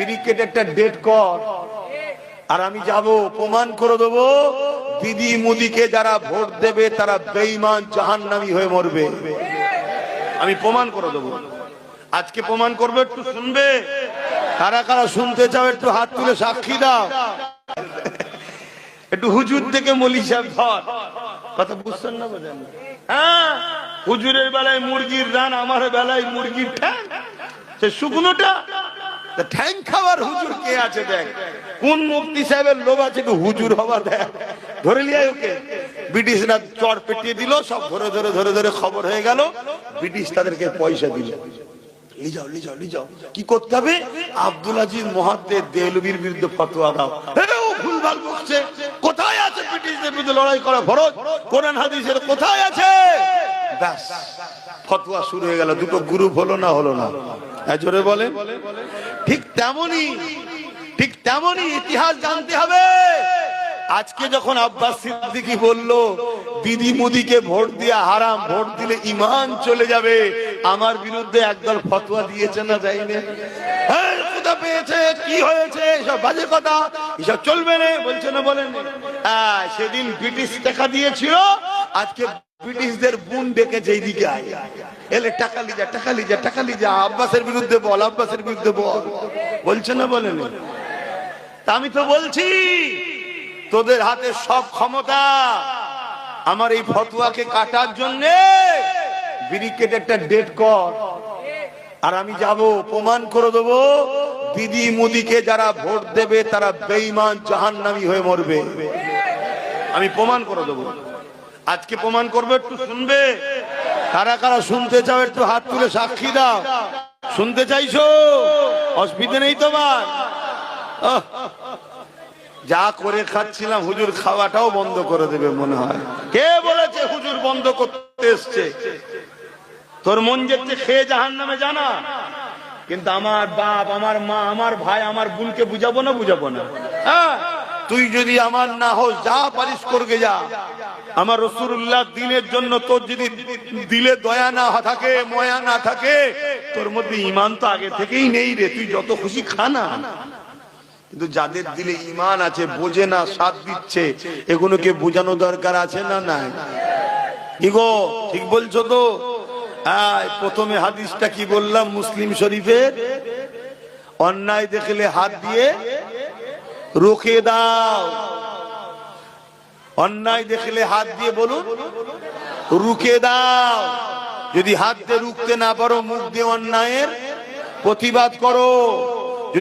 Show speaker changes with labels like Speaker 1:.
Speaker 1: Briquette একটা date কর, আর আমি যাব প্রমাণ করে দেবো দিদি মুদিকে যারা ভোট দেবে তারা বেঈমান জাহান্নামী হয়ে মরবে। আমি প্রমাণ করে দেবো, আজকে প্রমাণ করবে। একটু শুনবে? কারা কারা শুনতে চাও একটু হাত তুলে সাক্ষী দাও। একটু হুজুর থেকে মলি সাহেব ধর, কথা বুঝছেন না? বোঝেন না? হ্যাঁ, হুজুরের বেলায় মুরগির রান, আমার বেলায় মুরগির ঠ্যাং। সে শুকনোটা ঠ্যাং খাওয়ার হুজুর কে আছে দেখ। কোন মুফতি সাহেবের লোভ আছে হুজুর হবার? দেখ, ধরে লিয়া ওকে। ব্রিটিশরা চড় পেটিয়ে দিল, সব ধরে ধরে ধরে ধরে খবর হয়ে গেল। ব্রিটিশ তাদেরকে পয়সা দিল, লিজাও লিজাও লিজাও। কি করতে হবে? আব্দুল আজিজ মুহাদ্দিস দেহলভির বিরুদ্ধে ফতোয়া দাও। ও ভুলভাল বকছে। কোথায় আছে ব্রিটিশদের বিরুদ্ধে লড়াই করা ফরজ? কোরআন হাদিসের কোথায় আছে? ব্যাস, ফতোয়া শুরু হয়ে গেল। দুটো গ্রুপ হলো না? হলো না? জোরে বলেন। ঠিক তেমনি ইতিহাস জানতে হবে। আজকে যখন আব্বাস সিদ্দিকী বলল দিদি মুদিকে ভোট দিয়ে হারাম, ভোট দিলে ঈমান চলে যাবে, আমার বিরুদ্ধে একদল ফতোয়া দিয়েছে না যায়নি? হ্যাঁ, কোথা পেয়েছে, কি হয়েছে, এসব বাজে কথা, এসব চলবে না বলছে না? বলেন। সেদিন ব্রিটিশ টাকা দিয়েছিল, আজকে ব্রিটিশদের বুন ডেকেছে এইদিকে আয়, এলে টাকা লিজা টাকা লিজা টাকা লিজা, আব্বাসের বিরুদ্ধে বল, আব্বাসের বিরুদ্ধে বল, বলছে না? বলেন। তা আমি তো বলছি তোদের হাতে সব ক্ষমতা আমার এই ফতোয়াকে কাটার জন্য। ব্রিকেট একটা ডেট কর, আর আমি যাব প্রমাণ করে দেবো দিদি মুদিকে যারা ভোট দেবে তারা বেঈমান জাহান্নামী হয়ে মরবে। আমি প্রমাণ করে দেবো, আজকে প্রমাণ করবে। একটু শুনবে? কারা কারা শুনতে চাও একটু হাত তুলে সাক্ষী দাও। শুনতে চাইছো? অসুবিধা নেই তোমার? যা করে খাচ্ছিলাম হুজুর খাওয়াটাও বন্ধ করে দেবে মনে হয়। কে বলেছে হুজুর বন্ধ করতে এসছে? তোর মন যেতে খেয়ে জাহান্নামে জানা। কিন্তু আমার বাপ, আমার মা, আমার ভাই, আমার বোনকে বুঝাবো না? বুঝাবো না? হ্যাঁ, তুই যদি আমার না হোস যা পারিস করবে যা। আমার রাসূলুল্লাহ দ্বীনের জন্য তোর যদি দিলে দয়া না থাকে, ময়া না থাকে, তোর মধ্যে ঈমান তো আগে থেকেই নেই রে। তুই যত খুশি খা না। কিন্তু যাদের দিলে ঈমান আছে, বোঝে না, সাথ দিচ্ছে, এগুলোকে বোঝানো দরকার আছে না? নাই? কি গো, ঠিক বলছো তো? প্রথমে হাদিসটা কি বললাম মুসলিম শরীফের? অন্যায় দেখলে হাত দিয়ে রুখে দাও। অন্যায় দেখলে হাত দিয়ে বলুন রুখে দাও। যদি হাত দিয়ে রুখতে না পারো, মুখ দিয়ে অন্যায়ের প্রতিবাদ করো।